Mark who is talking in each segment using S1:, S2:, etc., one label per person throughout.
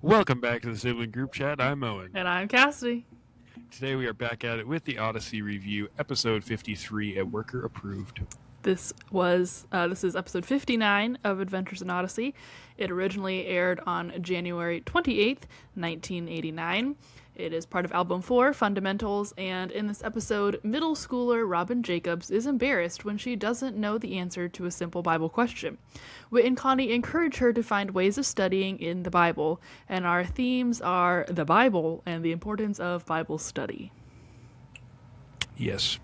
S1: Welcome back to the Sibling Group Chat. I'm Owen.
S2: And I'm Cassidy.
S1: Today we are back at it with the Odyssey review, episode 53, A Worker Approved.
S2: This is episode 59 of Adventures in Odyssey. It originally aired on January 28th, 1989. It is part of Album 4, Fundamentals, and in this episode, middle schooler Robyn Jacobs is embarrassed when she doesn't know the answer to a simple Bible question. Whit and Connie encourage her to find ways of studying in the Bible, and our themes are the Bible and the importance of Bible study.
S1: Yes.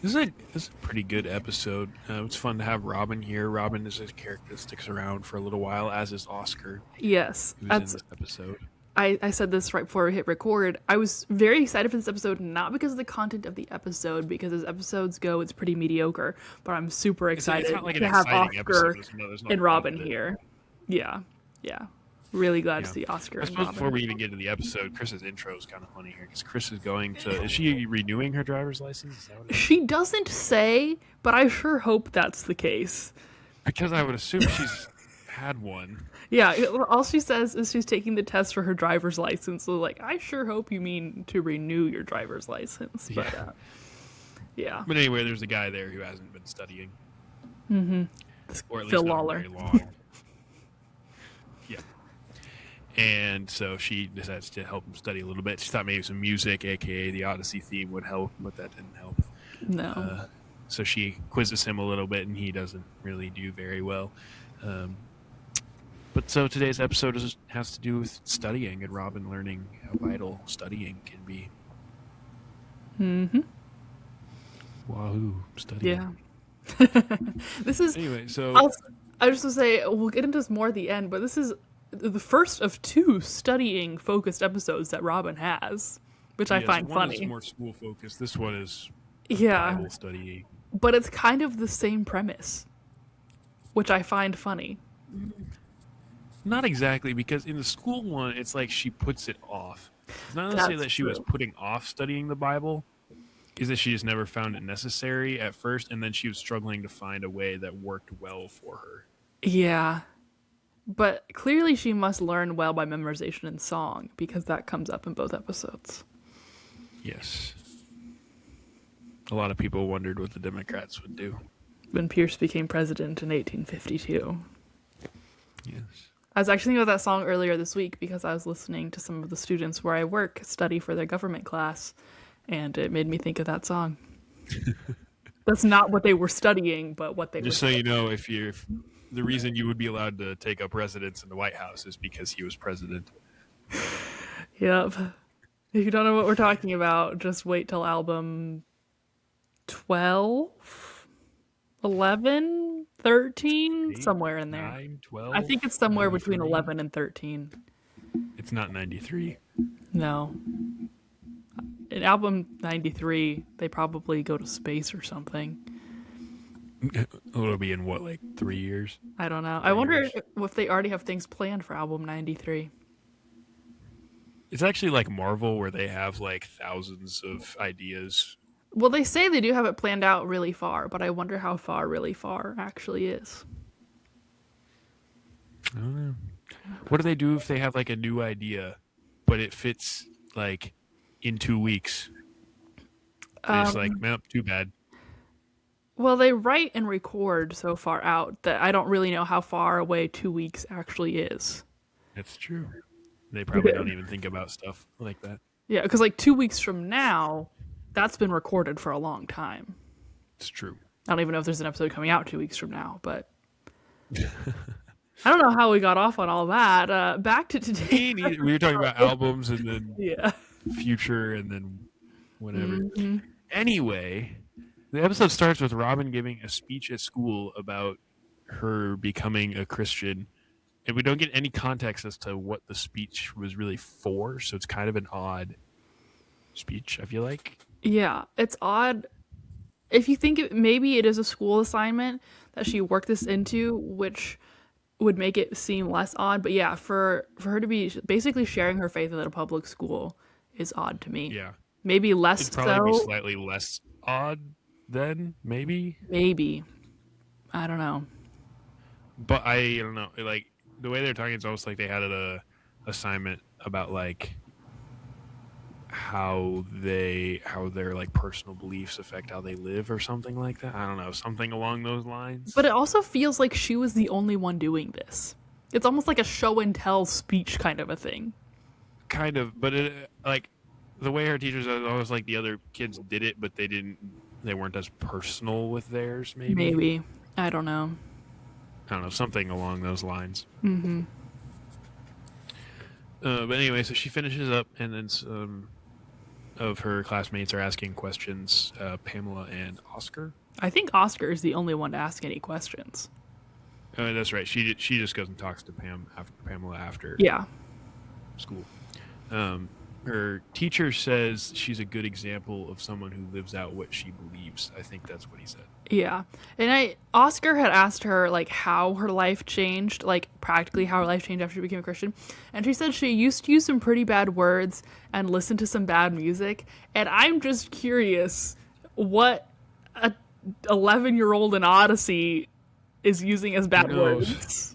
S1: This is a pretty good episode. It's fun to have Robyn here. Robyn is a character that sticks around for a little while, as is Oscar.
S2: Yes.
S1: Who's in this episode.
S2: I said this right before we hit record. I was very excited for this episode, not because of the content of the episode, because as episodes go, it's pretty mediocre. But I'm super excited to have Oscar and Robyn here. Yeah. Really glad to see Oscar and Robyn.
S1: Before we even get to the episode, Chris's intro is kind of funny here, because Chris is going to... Is she renewing her driver's license? Is that what it is?
S2: She doesn't say, but I sure hope that's the case.
S1: Because I would assume she's had one.
S2: Yeah, all she says is she's taking the test for her driver's license. So, I sure hope you mean to renew your driver's license. But, yeah.
S1: But anyway, there's a guy there who hasn't been studying.
S2: Mm-hmm.
S1: Or at least
S2: Phil
S1: not
S2: Lawler.
S1: very long. Yeah. And so she decides to help him study a little bit. She thought maybe some music, a.k.a. the Odyssey theme, would help, but that didn't help.
S2: No.
S1: So she quizzes him a little bit, and he doesn't really do very well. But so today's episode has to do with studying and Robyn learning how vital studying can be.
S2: Mm-hmm.
S1: Wahoo, studying.
S2: Yeah. This is...
S1: Anyway, so...
S2: I just want to say, we'll get into this more at the end, but this is the first of two studying-focused episodes that Robyn has, which I find funny.
S1: One is more school-focused. This one is
S2: Bible
S1: studying.
S2: But it's kind of the same premise, which I find funny.
S1: Not exactly, because in the school one, it's like she puts it off. It's not necessarily that she was putting off studying the Bible, is that she just never found it necessary at first, and then she was struggling to find a way that worked well for her.
S2: Yeah. But clearly she must learn well by memorization and song, because that comes up in both episodes.
S1: Yes. A lot of people wondered what the Democrats would do.
S2: When Pierce became president in 1852.
S1: Yes.
S2: I was actually thinking about that song earlier this week because I was listening to some of the students where I work study for their government class, and it made me think of that song. That's not what they were studying, but what they were studying.
S1: Just so you know, if the reason you would be allowed to take up residence in the White House is because he was president.
S2: Yep. If you don't know what we're talking about, just wait till album 12, 11, 13,
S1: 8,
S2: somewhere in there.
S1: 9, 12,
S2: I think it's somewhere
S1: 93.
S2: between 11 and 13.
S1: It's not 93.
S2: No. In album 93, they probably go to space or something.
S1: It'll be in what, like 3 years?
S2: I don't know. I wonder if they already have things planned for album 93.
S1: It's actually like Marvel, where they have like thousands of ideas.
S2: Well, they say they do have it planned out really far, but I wonder how far really far actually is.
S1: I don't know. What do they do if they have like a new idea, but it fits like in 2 weeks? It's like, nope, too bad.
S2: Well, they write and record so far out that I don't really know how far away 2 weeks actually is.
S1: That's true. They probably don't even think about stuff like that.
S2: Yeah, because like 2 weeks from now, that's been recorded for a long time.
S1: It's true.
S2: I don't even know if there's an episode coming out 2 weeks from now, but I don't know how we got off on all that. Back to today.
S1: We were talking about albums and then future and then whatever.
S2: Mm-hmm.
S1: Anyway, the episode starts with Robyn giving a speech at school about her becoming a Christian. And we don't get any context as to what the speech was really for, so it's kind of an odd speech, I feel like.
S2: Yeah, it's odd. If you think maybe it is a school assignment that she worked this into, which would make it seem less odd. But yeah, for her to be basically sharing her faith at a public school is odd to me.
S1: Yeah.
S2: Maybe less
S1: It'd probably
S2: so.
S1: be slightly less odd then, maybe.
S2: Maybe. I don't know.
S1: But I don't know. Like, the way they're talking, it's almost like they had a assignment about like how their like personal beliefs affect how they live or something like that. I don't know, something along those
S2: But
S1: lines.
S2: it also feels like she was the only one doing this. It's almost like a show and tell speech kind of a thing.
S1: Kind of, but it like the way her teachers are always like the other kids did it, but they weren't as personal with theirs. Maybe
S2: Maybe. I don't know.
S1: I don't know, something along those lines.
S2: Mm-hmm.
S1: But anyway, so she finishes up, and then some of her classmates are asking questions. Pamela and Oscar.
S2: I think Oscar is the only one to ask any questions.
S1: That's right. She just goes and talks to Pamela after
S2: Yeah.
S1: school. Her teacher says she's a good example of someone who lives out what she believes. I think that's what he said.
S2: Yeah. And Oscar had asked her like how her life changed, like practically how her life changed after she became a Christian. And she said she used to use some pretty bad words and listen to some bad music. And I'm just curious what a 11-year-old in Odyssey is using as bad
S1: Who knows?
S2: words.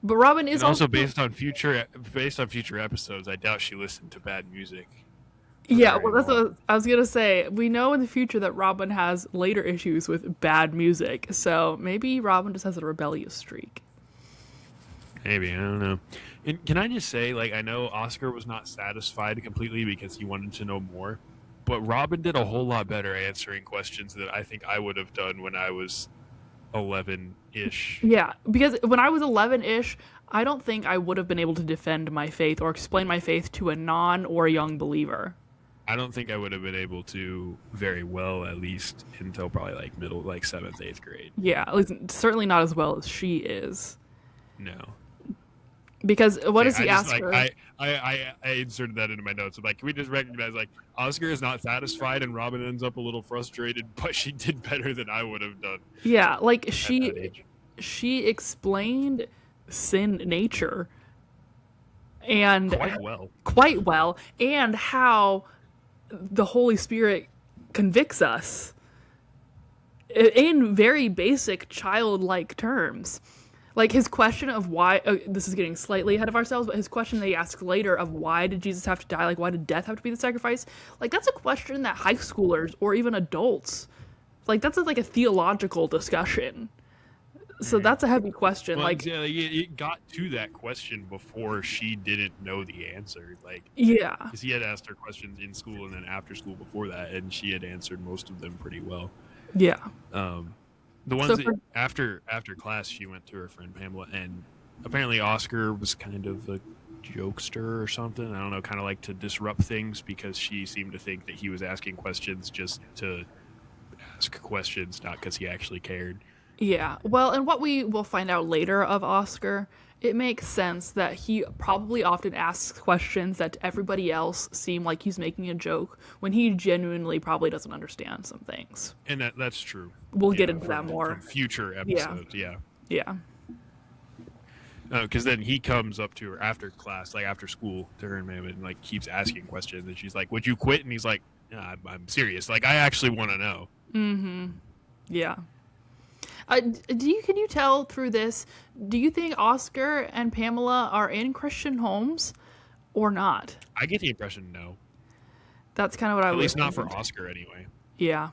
S2: But Robyn is
S1: And also based on future episodes, I doubt she listened to bad music.
S2: Yeah,
S1: very
S2: well, that's
S1: long.
S2: what I was gonna say. We know in the future that Robyn has later issues with bad music, so maybe Robyn just has a rebellious streak.
S1: Maybe, I don't know. And can I just say, like, I know Oscar was not satisfied completely because he wanted to know more, but Robyn did a whole lot better answering questions that I think I would have done when I was 11-ish.
S2: Yeah, because when I was 11-ish, I don't think I would have been able to defend my faith or explain my faith to a non or a young believer.
S1: I don't think I would have been able to very well, at least until probably like middle, like 7th, 8th grade.
S2: Yeah, at least certainly not as well as she is.
S1: No.
S2: Because what does
S1: I
S2: he
S1: just,
S2: ask
S1: like,
S2: her?
S1: I inserted that into my notes. I'm like, can we just recognize like Oscar is not satisfied and Robyn ends up a little frustrated, but she did better than I would have done
S2: Yeah, like
S1: at that age.
S2: she explained sin nature and
S1: Quite well.
S2: and how the Holy Spirit convicts us in very basic childlike terms. Like his question of why, this is getting slightly ahead of ourselves, but his question that he asks later of why did Jesus have to die? Like, why did death have to be the sacrifice? Like, that's a question that high schoolers or even adults, like, that's like a theological discussion. So that's a heavy question.
S1: Well,
S2: Like,
S1: yeah, it got to that question before she didn't know the answer. Like,
S2: yeah.
S1: because he had asked her questions in school and then after school before that, and she had answered most of them pretty well.
S2: Yeah.
S1: The ones that after class, she went to her friend Pamela, and apparently Oscar was kind of a jokester or something. I don't know, kind of like to disrupt things because she seemed to think that he was asking questions just to ask questions, not because he actually cared.
S2: Yeah. Well, and what we will find out later of Oscar, it makes sense that he probably often asks questions that to everybody else seem like he's making a joke when he genuinely probably doesn't understand some things.
S1: And that's true.
S2: We'll get into that more.
S1: From future episodes, yeah.
S2: Yeah.
S1: Because then he comes up to her after class, like after school, to her and Pamela, and like keeps asking questions, and she's like, "Would you quit?" And he's like, "Yeah, I'm serious. Like, I actually want to know."
S2: Mm-hmm. Yeah. Can you tell through this? Do you think Oscar and Pamela are in Christian homes, or not?
S1: I get the impression no.
S2: That's kind of what I was.
S1: At least not for Oscar, anyway.
S2: Yeah.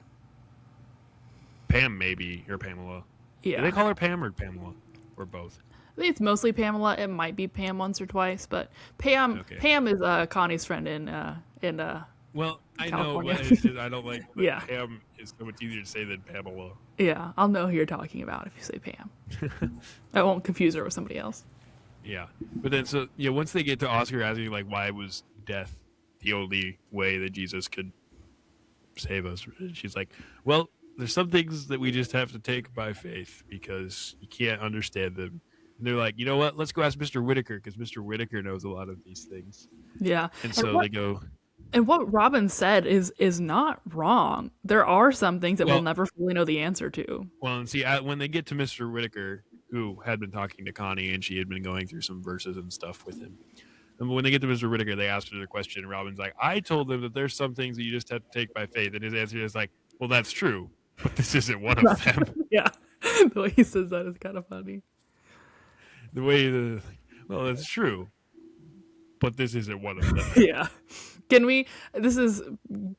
S1: Pam maybe, or Pamela.
S2: Yeah.
S1: Do they call her Pam or Pamela, or both?
S2: I think it's mostly Pamela. It might be Pam once or twice, but Pam is Connie's friend in
S1: Well, I
S2: California.
S1: know, but it's just, I don't like that.
S2: Yeah.
S1: Pam is so much easier to say than Pamela.
S2: Yeah, I'll know who you're talking about if you say Pam. I won't confuse her with somebody else.
S1: Yeah, but then once they get to Oscar asking like why was death the only way that Jesus could save us, she's like, well, there's some things that we just have to take by faith because you can't understand them. And they're like, you know what? Let's go ask Mr. Whitaker because Mr. Whitaker knows a lot of these things.
S2: Yeah,
S1: And so they go.
S2: And what Robyn said is not wrong. There are some things that we'll never fully know the answer to.
S1: Well, and see, when they get to Mr. Whitaker, who had been talking to Connie, and she had been going through some verses and stuff with him. And when they get to Mr. Whitaker, they asked her the question, and Robyn's like, I told them that there's some things that you just have to take by faith. And his answer is like, well, that's true, but this isn't one of them.
S2: Yeah, the way he says that is kind of funny.
S1: Well, that's true, but this isn't one of them.
S2: Yeah. Can we? This is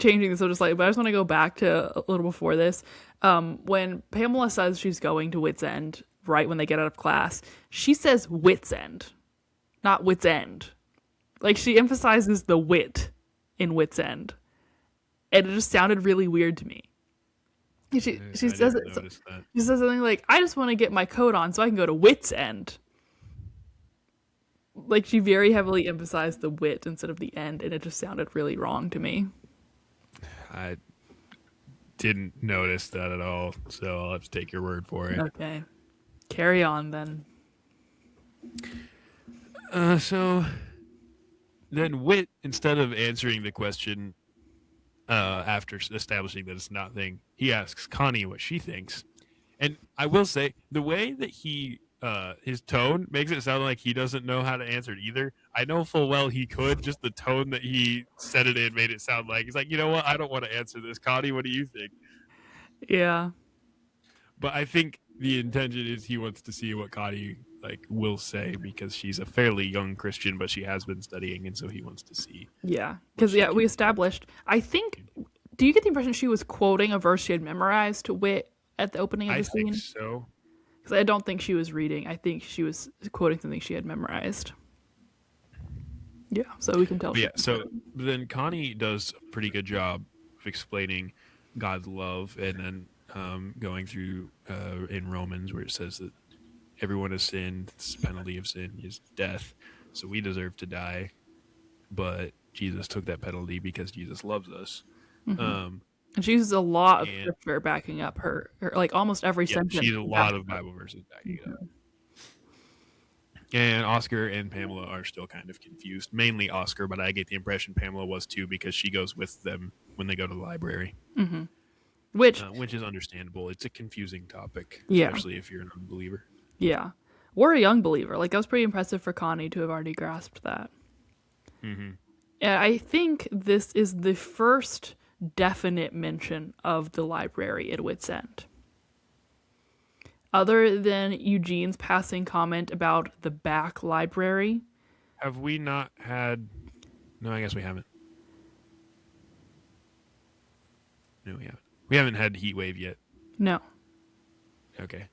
S2: changing the subject slightly, but I just want to go back to a little before this. When Pamela says she's going to Wits End right when they get out of class, she says Wits End, not Wits End. Like she emphasizes the wit in Wits End, and it just sounded really weird to me. She says it. She says something like, "I just want to get my coat on so I can go to Wits End." Like she very heavily emphasized the wit instead of the end, and it just sounded really wrong to me.
S1: I didn't notice that at all, so I'll have to take your word for it.
S2: Okay. Carry on then.
S1: So then Wit, instead of answering the question after establishing that it's not thing, he asks Connie what she thinks. And I will say, the way that his tone makes it sound like he doesn't know how to answer it either. I know full well he could, just the tone that he said it in made it sound like, he's like, you know what, I don't want to answer this. Connie, what do you think?
S2: Yeah.
S1: But I think the intention is he wants to see what Connie will say, because she's a fairly young Christian, but she has been studying, and so he wants to see.
S2: Yeah, because we established. I think. Do you get the impression she was quoting a verse she had memorized to Wit at the opening of the scene?
S1: I think so.
S2: Because I don't think she was reading. I think she was quoting something she had memorized. Yeah, so we can tell.
S1: Yeah, so then Connie does a pretty good job of explaining God's love, and then going through in Romans where it says that everyone has sinned. The penalty of sin is death, so we deserve to die, but Jesus took that penalty because Jesus loves us.
S2: Mm-hmm. And she uses a lot of scripture backing up her like almost every sentence.
S1: She uses a lot of Bible verses backing it up. And Oscar and Pamela are still kind of confused. Mainly Oscar, but I get the impression Pamela was too, because she goes with them when they go to the library.
S2: Mm-hmm. Which
S1: is understandable. It's a confusing topic,
S2: yeah,
S1: especially if you're an unbeliever.
S2: Yeah. Or a young believer. Like, that was pretty impressive for Connie to have already grasped that.
S1: Mm-hmm.
S2: And I think this is the first definite mention of the library at Wits End. Other than Eugene's passing comment about the back library.
S1: Have we not had... No, I guess we haven't. No, we haven't. We haven't had Heatwave yet.
S2: No.
S1: Okay.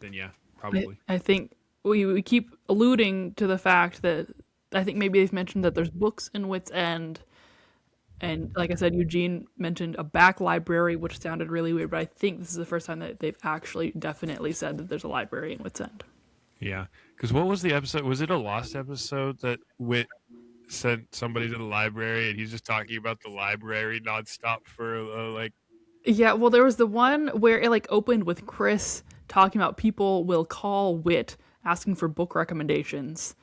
S1: Then yeah, probably.
S2: I think we keep alluding to the fact that I think maybe they've mentioned that there's books in Wits End. And like I said, Eugene mentioned a back library, which sounded really weird, but I think this is the first time that they've actually definitely said that there's a library in Wits End.
S1: Yeah, because what was the episode? Was it a lost episode that Wit sent somebody to the library and he's just talking about the library nonstop for
S2: Yeah, well, there was the one where it opened with Chris talking about people will call Wit asking for book recommendations.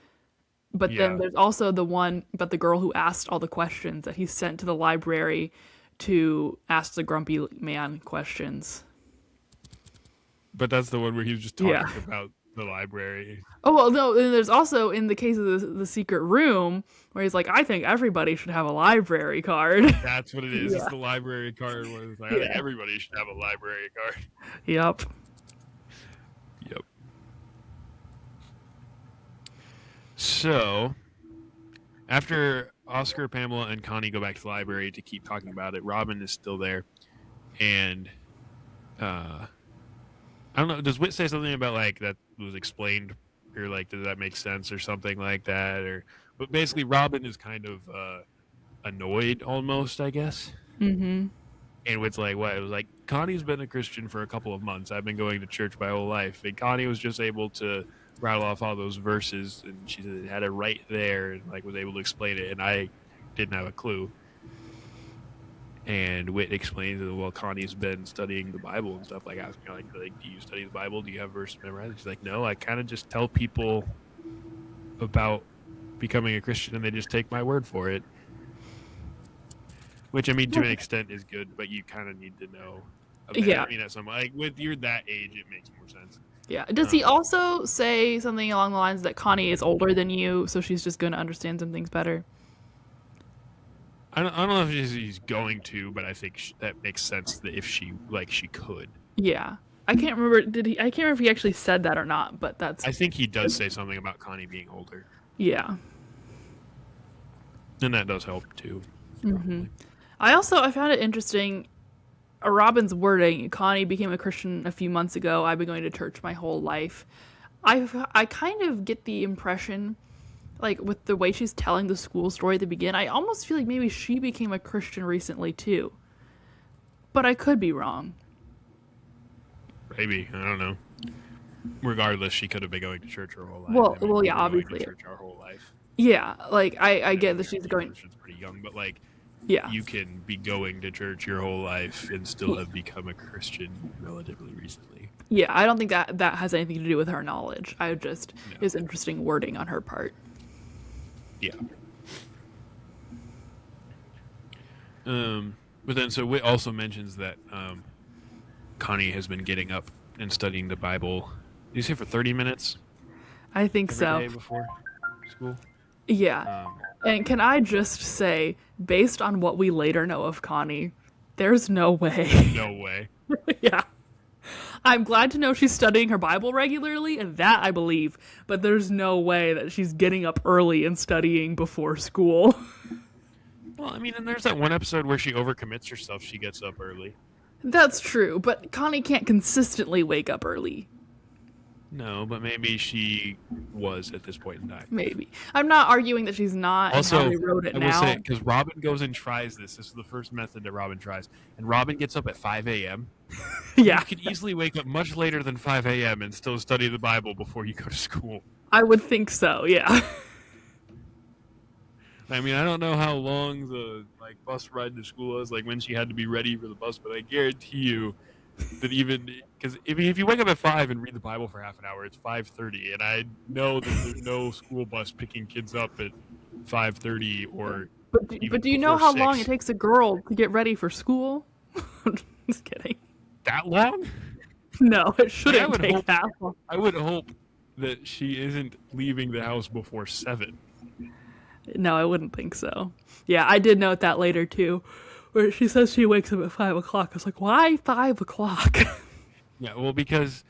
S2: But then there's also the one about the girl who asked all the questions that he sent to the library to ask the grumpy man questions.
S1: But that's the one where he was just talking about the library.
S2: Oh, well, no, and there's also in the case of the secret room where he's like, I think everybody should have a library card.
S1: That's what it is. Yeah. It's the library card where it's like, I think everybody should have a library card.
S2: Yep.
S1: So, after Oscar, Pamela, and Connie go back to the library to keep talking about it, Robyn is still there. And, I don't know, does Wit say something about, that was explained? Or, does that make sense or something like that? But basically, Robyn is kind of annoyed almost, I guess.
S2: Mm-hmm.
S1: And Wit's like, what? It was like, Connie's been a Christian for a couple of months. I've been going to church my whole life. And Connie was just able to rattle off all those verses, and she had it right there and was able to explain it, and I didn't have a clue. And Wit explains that, well, Connie's been studying the Bible and stuff, asking her, do you study the Bible? Do you have verses memorized? She's like, no, I kind of just tell people about becoming a Christian and they just take my word for it. Which, I mean, to an extent is good, but you kind of need to know.
S2: Yeah.
S1: I mean, at some with you're that age, it makes more sense.
S2: Yeah. Does he also say something along the lines that Connie is older than you, so she's just going to understand some things better?
S1: I don't know if he's going to, but I think that makes sense that if she could.
S2: Yeah. I can't remember. I can't remember if he actually said that or not, but that's...
S1: I think he does say something about Connie being older.
S2: Yeah.
S1: And that does help too, probably.
S2: I found it interesting. Robin's wording. Connie became a Christian a few months ago. I've been going to church my whole life. I kind of get the impression, like with the way she's telling the school story at the beginning, I almost feel like maybe she became a Christian recently too. But I could be wrong.
S1: Maybe, I don't know. Regardless, she could have been going to church her whole life.
S2: Well,
S1: We
S2: yeah,
S1: were going to
S2: obviously,
S1: church our whole life.
S2: yeah. Like I
S1: And
S2: get
S1: we
S2: that
S1: are,
S2: she's going.
S1: Christian's pretty young, but like,
S2: Yeah,
S1: you can be going to church your whole life and still have become a Christian relatively recently.
S2: yeah. I don't think that has anything to do with her knowledge. I just
S1: No.
S2: is interesting wording on her part.
S1: Yeah. But then, so Whit also mentions that Connie has been getting up and studying the Bible. Did you say for 30 minutes
S2: I think
S1: every
S2: so.
S1: day before school?
S2: Yeah.
S1: Um,
S2: And can I just say, based on what we later know of Connie, there's no way.
S1: no way.
S2: Yeah. I'm glad to know she's studying her Bible regularly, and that I believe, but there's no way that she's getting up early and studying before school.
S1: Well, I mean, and there's that one episode where she overcommits herself. She gets up early.
S2: That's true, but Connie can't consistently wake up early.
S1: No, but maybe she was at this point in time.
S2: Maybe. I'm not arguing that she's not and
S1: Also,
S2: how they wrote it
S1: I will
S2: now.
S1: say, because Robyn goes and tries this. This is the first method that Robyn tries. And Robyn gets up at 5 a.m.
S2: Yeah,
S1: You could easily wake up much later than 5 a.m. and still study the Bible before you go to school.
S2: I would think so, yeah.
S1: I mean, I don't know how long the bus ride to school was, like when she had to be ready for the bus, but I guarantee you that even because if you wake up at 5 and read the Bible for half an hour, it's 5:30, and I know that there's no school bus picking kids up at 5:30 or even
S2: But do you know
S1: before
S2: how long
S1: 6.
S2: it takes a girl to get ready for school? Just kidding.
S1: That long?
S2: No, it
S1: I
S2: shouldn't
S1: would
S2: take
S1: hope-
S2: that long.
S1: I would hope that she isn't leaving the house before 7.
S2: No, I wouldn't think so. Yeah, I did note that later too, where she says she wakes up at 5 o'clock. I was like, why 5 o'clock?
S1: Yeah, well, because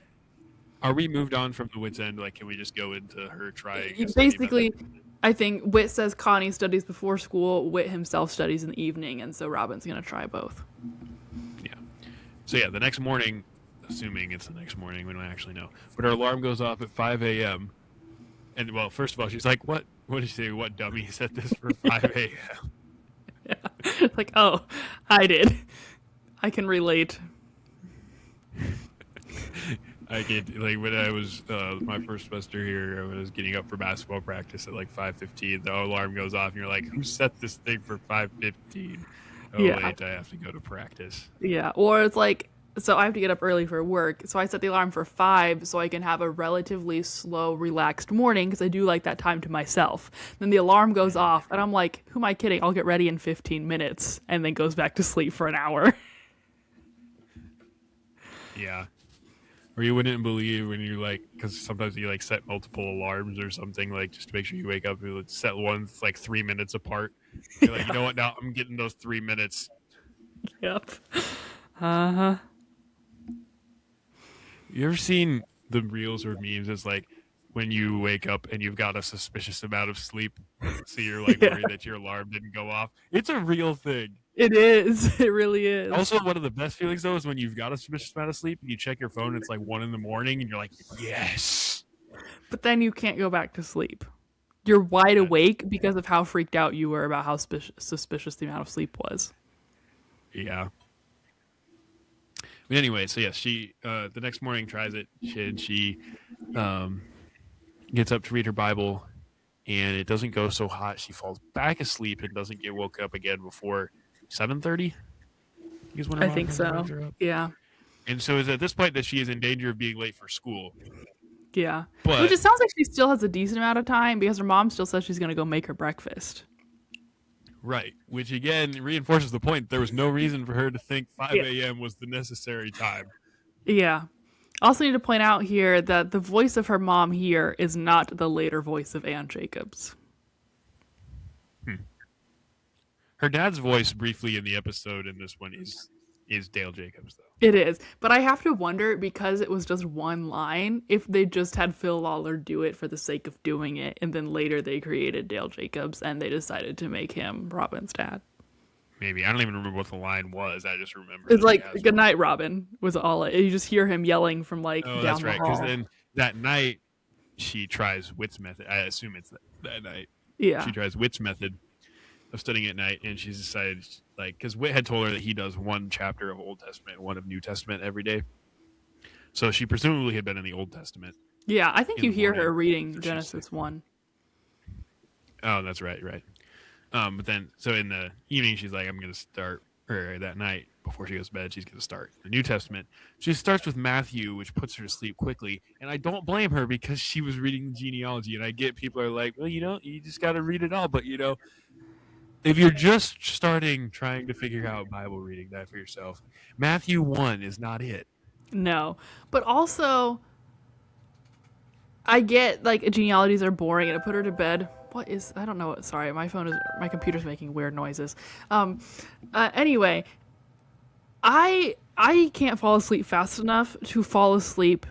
S1: are we moved on from the wit's end? Like, can we just go into her trying? a study
S2: Basically,
S1: method?
S2: I think Whit says Connie studies before school. Whit himself studies in the evening, and so Robin's gonna try both.
S1: Yeah. So yeah, the next morning, assuming it's the next morning, we don't actually know, but her alarm goes off at 5 a.m. And well, first of all, she's like, "What? What did you say? What dummy set this for 5 a.m.?"
S2: It's like, oh, I did. I can relate.
S1: I get like when I was my first semester here, I was getting up for basketball practice at like 5:15. The alarm goes off, and you're like, "Who set this thing for 5:15?" Oh
S2: Yeah.
S1: wait, I have to go to practice.
S2: Yeah, or it's like, so I have to get up early for work, so I set the alarm for 5 so I can have a relatively slow, relaxed morning because I do like that time to myself. Then the alarm goes off, and I'm like, who am I kidding? I'll get ready in 15 minutes, and then goes back to sleep for an hour.
S1: Yeah. Or you wouldn't believe when you because sometimes you set multiple alarms or something, like just to make sure you wake up. You would set one like 3 minutes apart. You're like, you know what? Now I'm getting those 3 minutes.
S2: Yep. Uh-huh.
S1: You ever seen the reels or memes? It's like when you wake up and you've got a suspicious amount of sleep, so you're
S2: Yeah.
S1: worried that your alarm didn't go off. It's a real thing.
S2: It is. It really is.
S1: Also, one of the best feelings though is when you've got a suspicious amount of sleep and you check your phone. It's like 1 a.m. and you're like, yes.
S2: But then you can't go back to sleep. You're wide awake because of how freaked out you were about how suspicious the amount of sleep was.
S1: Yeah. But anyway, so yes, she the next morning tries it. She gets up to read her Bible, and it doesn't go so hot. She falls back asleep and doesn't get woke up again before 7:30.
S2: I think so. Yeah.
S1: And so it's at this point that she is in danger of being late for school.
S2: Yeah.
S1: But
S2: Which it sounds like she still has a decent amount of time because her mom still says she's going to go make her breakfast.
S1: right, which again reinforces the point. There was no reason for her to think 5 a.m. was the necessary time.
S2: Yeah. Also need to point out here that the voice of her mom here is not the later voice of Anne Jacobs.
S1: Her dad's voice briefly in the episode in this one is is Dale Jacobs, though.
S2: It is. But I have to wonder, because it was just one line, if they just had Phil Lawler do it for the sake of doing it, and then later they created Dale Jacobs and they decided to make him Robin's dad.
S1: Maybe. I don't even remember what the line was. I just remember
S2: It's
S1: that he
S2: like,
S1: has
S2: "Good
S1: one.
S2: night, Robin," was all it. You just hear him yelling from like
S1: Oh,
S2: down
S1: that's
S2: the
S1: right. Because
S2: hall.
S1: then that night, she tries Wit's method. I assume it's that night.
S2: Yeah.
S1: She tries Wit's method of studying at night, and she's decided, like, because Wit had told her that he does one chapter of Old Testament, one of New Testament every day. So she presumably had been in the Old Testament.
S2: Yeah, I think
S1: in
S2: you
S1: the
S2: hear her
S1: morning.
S2: reading
S1: So she's
S2: Genesis 1.
S1: Oh, that's right. But then, so in the evening, she's like, I'm going to start, or that night before she goes to bed, she's going to start the New Testament. She starts with Matthew, which puts her to sleep quickly. And I don't blame her, because she was reading the genealogy. And I get people are like, well, you just got to read it all. But, if you're just starting trying to figure out Bible reading that for yourself, Matthew 1 is not it.
S2: No. But also, I get, like, genealogies are boring, and I put her to bed. I don't know. Sorry, my computer's making weird noises. Anyway, I can't fall asleep fast enough to fall asleep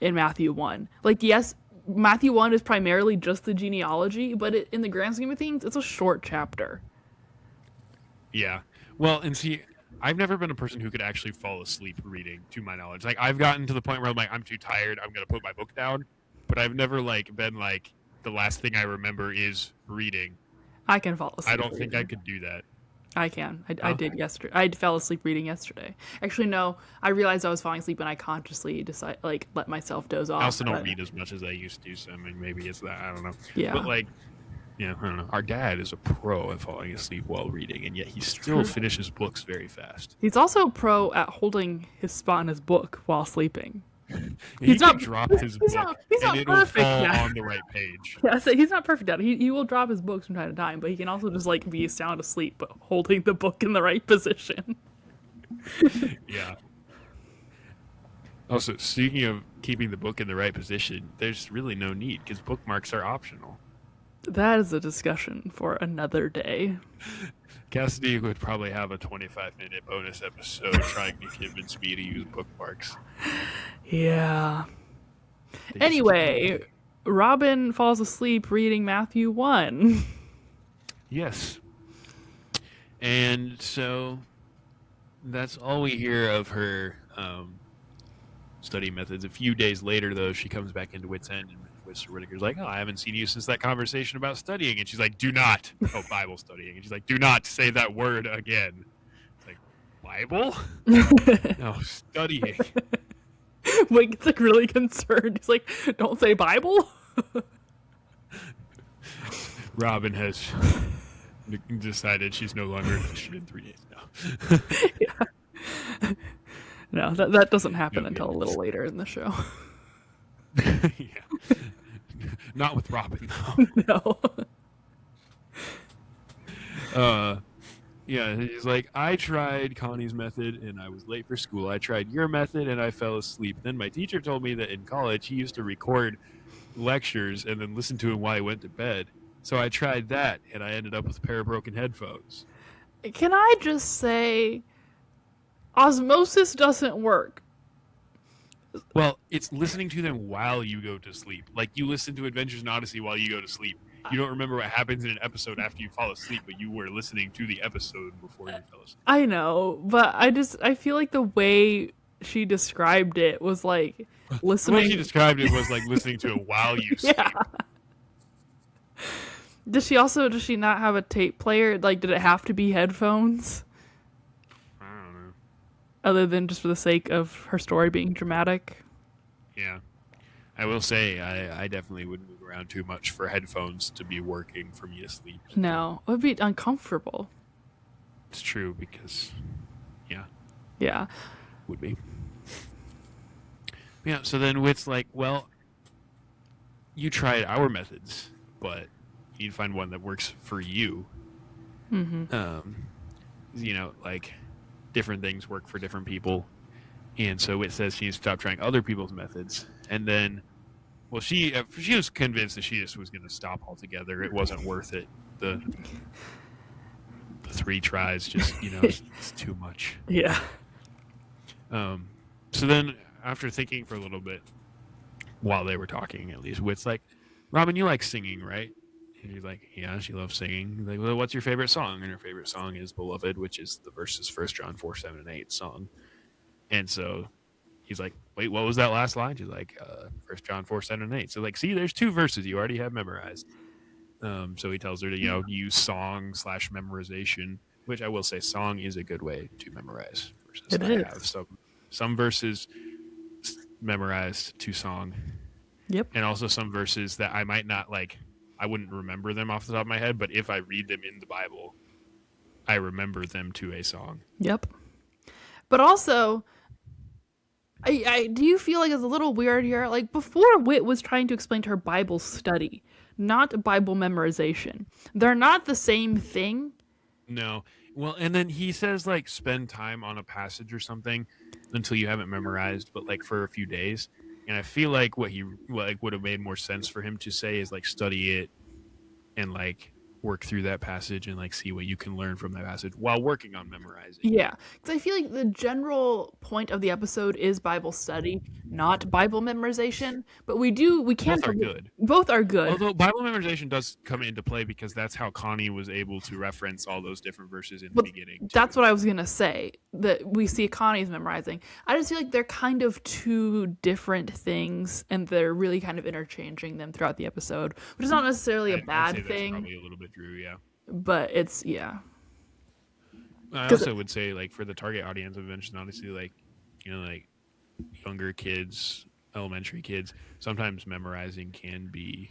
S2: in Matthew 1. Like, yes, Matthew 1 is primarily just the genealogy, but in the grand scheme of things, it's a short chapter.
S1: Yeah. Well, and see, I've never been a person who could actually fall asleep reading, to my knowledge. Like, I've gotten to the point where I'm like, I'm too tired, I'm going to put my book down. But I've never, like, been like, the last thing I remember is reading.
S2: I can fall asleep.
S1: I don't think I could do that.
S2: I can. I did yesterday. I fell asleep reading yesterday. Actually, no. I realized I was falling asleep, and I consciously let myself doze off.
S1: I also don't read as much as I used to, so I mean, maybe it's that. I don't know.
S2: Yeah.
S1: But, like, I don't know. Our dad is a pro at falling asleep while reading, and yet he still finishes books very fast.
S2: He's also pro at holding his spot in his book while sleeping.
S1: He can drop his book, and it'll fall on the right page.
S2: Yeah, so he's not perfect at it. He will drop his books from time to time, but he can also just, like, be sound asleep, but holding the book in the right position.
S1: Yeah. Also, speaking of keeping the book in the right position, there's really no need, because bookmarks are optional.
S2: That is a discussion for another day.
S1: Cassidy would probably have a 25-minute bonus episode trying to convince me to use bookmarks.
S2: Yeah. Anyway, Robyn falls asleep reading Matthew 1.
S1: Yes. And so that's all we hear of her study methods. A few days later, though, she comes back into Wit's End, and Mr. Whittaker's like, oh, I haven't seen you since that conversation about studying. And she's like, do not. Oh, Bible studying. And she's like, do not say that word again. It's like, Bible? No, studying.
S2: Wait, gets like really concerned. He's like, don't say Bible?
S1: Robyn has decided she's no longer a Christian in 3 days now.
S2: Yeah. No, that doesn't happen until a little later in the show.
S1: Yeah. Not with Robyn, though.
S2: No.
S1: Yeah, he's like, I tried Connie's method and I was late for school. I tried your method and I fell asleep. Then my teacher told me that in college he used to record lectures and then listen to them while he went to bed. So I tried that and I ended up with a pair of broken headphones.
S2: Can I just say, osmosis doesn't work.
S1: Well, it's listening to them while you go to sleep. Like, you listen to Adventures in Odyssey while you go to sleep. You don't remember what happens in an episode after you fall asleep, but you were listening to the episode before you fell asleep.
S2: I know, but I feel like the way she described it was like listening.
S1: The way she described it was like listening to it while you sleep.
S2: Yeah. Does she not have a tape player? Like, did it have to be headphones?
S1: I don't know.
S2: Other than just for the sake of her story being dramatic?
S1: Yeah. I will say, I definitely wouldn't move around too much for headphones to be working for me to sleep.
S2: No, it would be uncomfortable.
S1: It's true, because, yeah.
S2: Yeah.
S1: Would be. Yeah, so then Wit's like, well, you tried our methods, but you need to find one that works for you.
S2: Mm-hmm.
S1: Like, different things work for different people. And so Wit says she needs to stop trying other people's methods. And then, well, she was convinced that she just was going to stop altogether. It wasn't worth it. The 3 tries just, it's too much.
S2: Yeah.
S1: So then, after thinking for a little bit, while they were talking, at least, Wit's like, Robyn, you like singing, right? And he's like, yeah, she loves singing. He's like, well, what's your favorite song? And her favorite song is Beloved, which is the verses 1 John 4, 7, and 8 song. And so he's like, wait, what was that last line? She's like, 1 John 4, 7, and 8. So, like, see, there's 2 verses you already have memorized. So he tells her to, use song / memorization, which I will say song is a good way to memorize verses.
S2: It
S1: I
S2: is.
S1: have some verses memorized to song.
S2: Yep.
S1: And also some verses that I might not I wouldn't remember them off the top of my head, but if I read them in the Bible, I remember them to a song.
S2: Yep. But also, I do you feel like it's a little weird here? Like before, Wit was trying to explain to her Bible study, not Bible memorization. They're not the same thing.
S1: No. Well, and then he says spend time on a passage or something until you haven't memorized, but for a few days. And I feel like what he would have made more sense for him to say is study it and work through that passage and see what you can learn from that passage while working on memorizing.
S2: Yeah, because I feel like the general point of the episode is Bible study, not Bible memorization. But we can't.
S1: Both are good.
S2: Both are good.
S1: Although Bible memorization does come into play because that's how Connie was able to reference all those different verses in the beginning. Too.
S2: That's what I was gonna say. That we see Connie's memorizing. I just feel like they're kind of 2 different things, and they're really kind of interchanging them throughout the episode, which is not necessarily a bad thing.
S1: That's probably a little bit true, yeah.
S2: But it's yeah.
S1: I also would say for the target audience of Adventures in Odyssey, younger kids, elementary kids, sometimes memorizing can be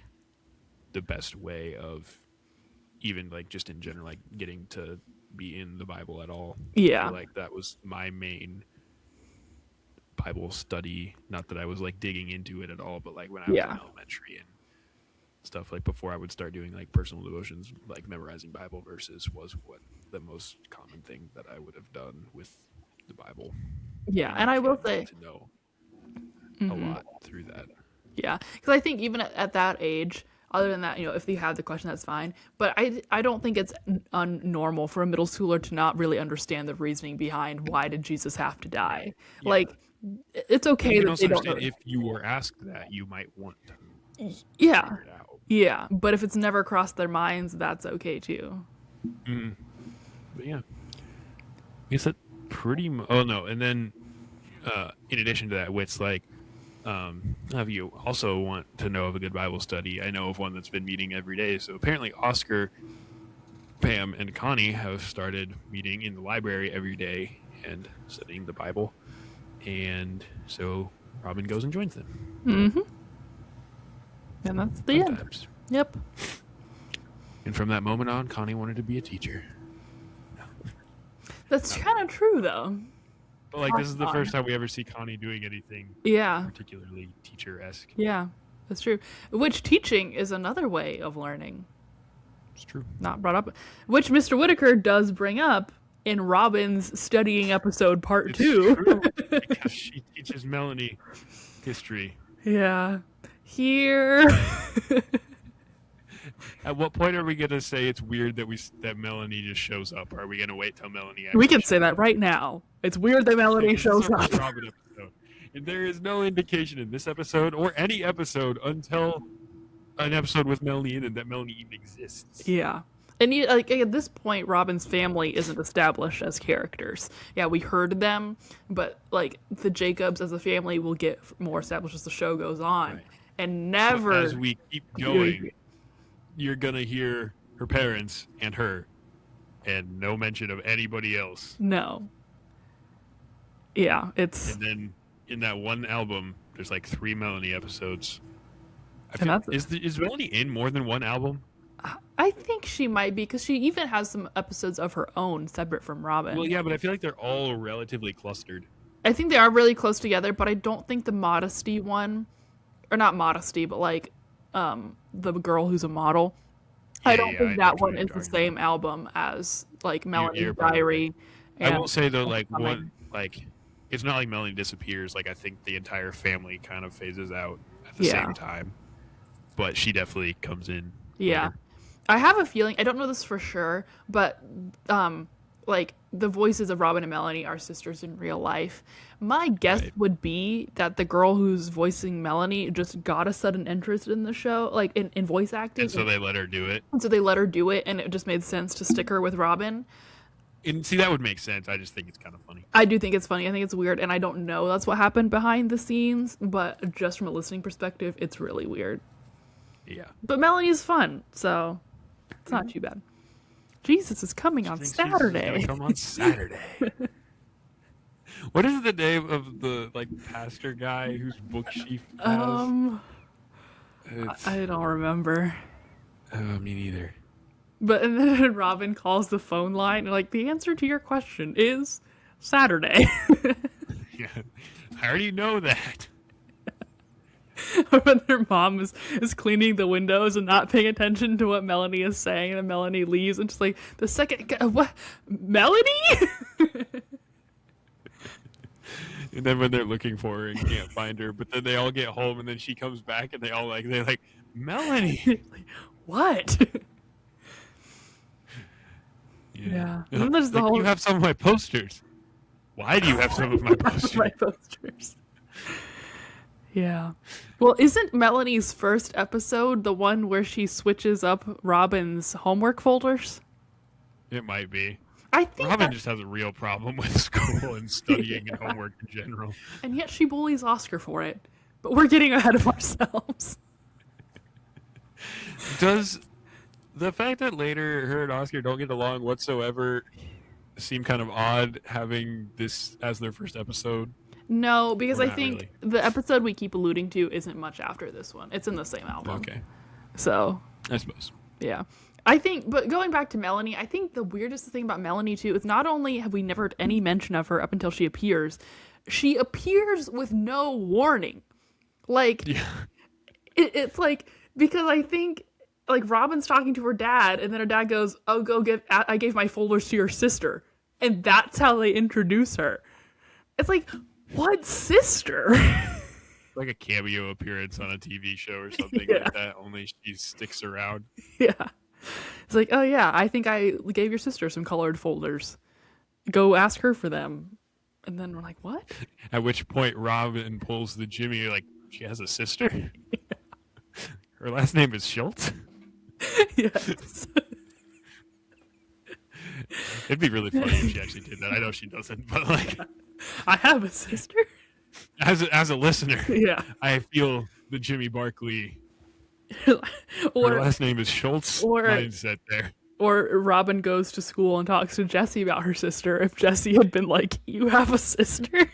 S1: the best way of even just in general getting to be in the Bible at all.
S2: Yeah.
S1: That was my main Bible study. Not that I was digging into it at all, but when I was in elementary and stuff, before I would start doing personal devotions, memorizing Bible verses was what the most common thing that I would have done with the Bible.
S2: Yeah, and I will say
S1: to know a lot through that.
S2: Yeah, because I think even at that age, other than that, if you have the question, that's fine. But I don't think it's normal for a middle schooler to not really understand the reasoning behind why did Jesus have to die. Yeah. It's okay that they don't know.
S1: If you were asked that, you might want to
S2: figure it out. Yeah, but if it's never crossed their minds, that's okay too.
S1: Mm-hmm. But yeah, I guess that pretty much. Oh no, and then in addition to that, Wit's if you also want to know of a good Bible study, I know of one that's been meeting every day. So apparently Oscar, Pam, and Connie have started meeting in the library every day and studying the Bible. And so Robyn goes and joins them.
S2: Mm-hmm. And that's the end. Yep.
S1: And from that moment on, Connie wanted to be a teacher.
S2: That's kind of true, though.
S1: But this is the first time we ever see Connie doing anything particularly teacher-esque.
S2: Yeah, that's true. Which teaching is another way of learning.
S1: It's true.
S2: Not brought up. Which Mr. Whitaker does bring up in Robyn's studying episode part 2.
S1: True, because she teaches Melanie history.
S2: Yeah. Here.
S1: At what point are we going to say it's weird that Melanie just shows up? Or are we going to wait till Melanie
S2: We can say that right now. It's weird that Melanie shows up.
S1: And there is no indication in this episode or any episode until an episode with Melanie in it that Melanie even exists.
S2: Yeah. And at this point, Robyn's family isn't established as characters. Yeah, we heard them, but the Jacobs as a family will get more established as the show goes on. Right. And never...
S1: So as we keep going, you're going to hear her parents and her, and no mention of anybody else.
S2: No. Yeah, it's...
S1: And then in that one album, there's 3 Melanie episodes. Is Melanie in more than one album?
S2: I think she might be, because she even has some episodes of her own separate from Robyn.
S1: Well, yeah, but I feel like they're all relatively clustered.
S2: I think they are really close together, but I don't think the Modesty one, or not Modesty, but the girl who's a model, I don't think that one is the same album as Melanie's Diary.
S1: I will say though, it's not like Melanie disappears. I think the entire family kind of phases out at the same time, but she definitely comes in.
S2: Yeah. Later. I have a feeling, I don't know this for sure, but like the voices of Robyn and Melanie are sisters in real life. My guess
S1: Right.
S2: would be that the girl who's voicing Melanie just got a sudden interest in the show, like in voice acting.
S1: And so they let her do it.
S2: And so they let her do it, and it just made sense to stick her with Robyn.
S1: And see, that would make sense. I just think it's kind of funny.
S2: I do think it's funny. I think it's weird, and I don't know that's what happened behind the scenes, but just from a listening perspective, it's really weird.
S1: Yeah.
S2: But Melanie's fun, so it's not too bad. Jesus is coming on Saturday.
S1: Come on Saturday. What is the name of the like pastor guy whose book she has?
S2: I don't remember.
S1: Me neither.
S2: But and then Robyn calls the phone line, and like the answer to your question is Saturday.
S1: Yeah, I already know that.
S2: When their mom is cleaning the windows and not paying attention to what Melanie is saying, and then Melanie leaves, and she's like, the second, what, Melanie?
S1: And then when they're looking for her and can't find her, but then they all get home, and then she comes back, and they're like, Melanie.
S2: What? Yeah. And then there's the
S1: Like,
S2: whole
S1: you have some of my posters. Why do you have some of my posters?
S2: my posters. Yeah. Well, isn't Melanie's first episode the one where she switches up Robyn's homework folders?
S1: It might be.
S2: I think
S1: Robyn just has a real problem with school and studying and homework in general.
S2: and yet she bullies Oscar for it. But we're getting ahead of ourselves.
S1: Does the fact that later her and Oscar don't get along whatsoever seem kind of odd having this as their first episode?
S2: No, because
S1: Or
S2: I
S1: not
S2: think
S1: really?
S2: the episode we keep alluding to isn't much after this one. It's in the same album.
S1: Okay,
S2: So,
S1: I suppose.
S2: yeah. I think, but going back to Melanie, I think the weirdest thing about Melanie, too, is not only have we never heard any mention of her up until she appears with no warning. Like,
S1: Yeah.
S2: it's like, because I think, like, Robyn's talking to her dad, and then her dad goes, oh, I gave my folders to your sister. And that's how they introduce her. It's like, what sister?
S1: Like a cameo appearance on a TV show or something
S2: Yeah.
S1: like that, only she sticks around.
S2: Yeah. It's like, oh yeah, I think I gave your sister some colored folders. Go ask her for them. And then we're like, what?
S1: At which point Robyn pulls the Jimmy, like, she has a sister? Yeah. Her last name is Schultz?
S2: Yes.
S1: It'd be really funny if she actually did that. I know she doesn't, but like,
S2: I have a sister?
S1: as a listener,
S2: Yeah.
S1: I feel the Jimmy Barkley.
S2: or
S1: Her last name is Schultz mindset there.
S2: or Robyn goes to school and talks to Jessie about her sister. If Jessie had been like, you have a sister?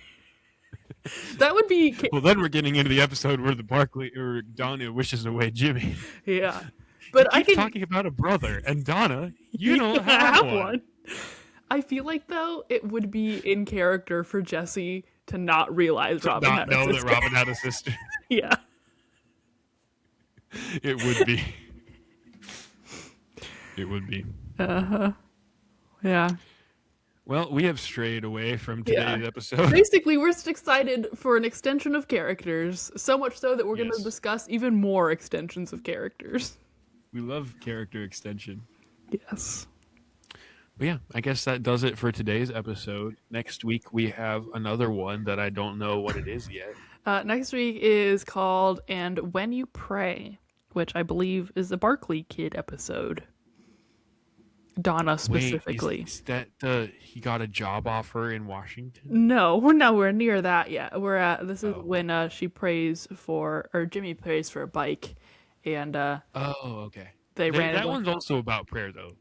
S2: That would be...
S1: Well, then we're getting into the episode where the Barkley or Donna wishes away Jimmy.
S2: Yeah. But I
S1: Keep
S2: can...
S1: talking about a brother, and Donna, you don't
S2: have
S1: have one.
S2: I feel like, though, it would be in character for Jessie to not realize
S1: To
S2: Robyn
S1: not
S2: had
S1: know
S2: a
S1: that
S2: sister.
S1: Robyn had a sister.
S2: Yeah.
S1: It would be. It would be.
S2: Yeah.
S1: Well, we have strayed away from today's
S2: Yeah.
S1: episode.
S2: Basically, we're just excited for an extension of characters, so much so that we're going
S1: Yes.
S2: to discuss even more extensions of characters.
S1: We love character extension.
S2: Yes.
S1: But yeah, I guess that does it for today's episode. Next week, we have another one that I don't know what it is yet.
S2: Next week is called And When You Pray, which I believe is the Barkley Kid episode. Donna specifically.
S1: Wait, is that he got a job offer in Washington?
S2: No, we're nowhere near that yet. This is
S1: Oh.
S2: when she prays for, or Jimmy prays for a bike, and
S1: Oh, okay.
S2: they ran
S1: That
S2: into-
S1: one's also about prayer, though.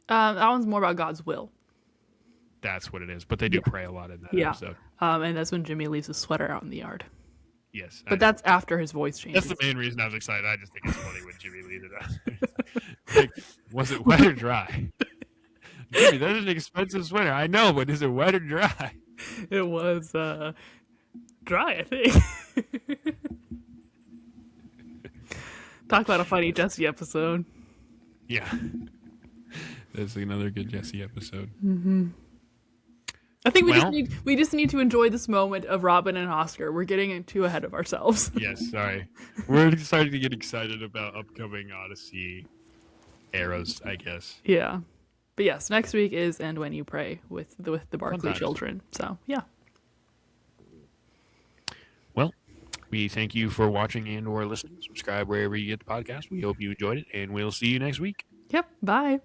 S2: that one's more about God's will.
S1: That's what it is. But they do pray a lot in that
S2: Yeah.
S1: episode.
S2: And that's when Jimmy leaves his sweater out in the yard.
S1: Yes.
S2: But that's after his voice changes.
S1: That's the main reason I was excited. I just think it's funny when Jimmy leaves it out. Like, was it wet or dry? Jimmy, that's an expensive sweater. I know, but is it wet or dry?
S2: It was dry, I think. Talk about a funny Jesse episode.
S1: Yeah. That's another good Jesse episode.
S2: I think
S1: Well-
S2: we just need to enjoy this moment of Robyn and Oscar. We're getting too ahead of ourselves.
S1: Yes, sorry. We're starting to get excited about upcoming Odyssey eras, I guess.
S2: Yeah. But yes, next week is And When You Pray with the Barkley
S1: times.
S2: children. So yeah.
S1: Well, we thank you for watching and or listening. Subscribe wherever you get the podcast. We hope you enjoyed it, and we'll see you next week.
S2: Yep. Bye.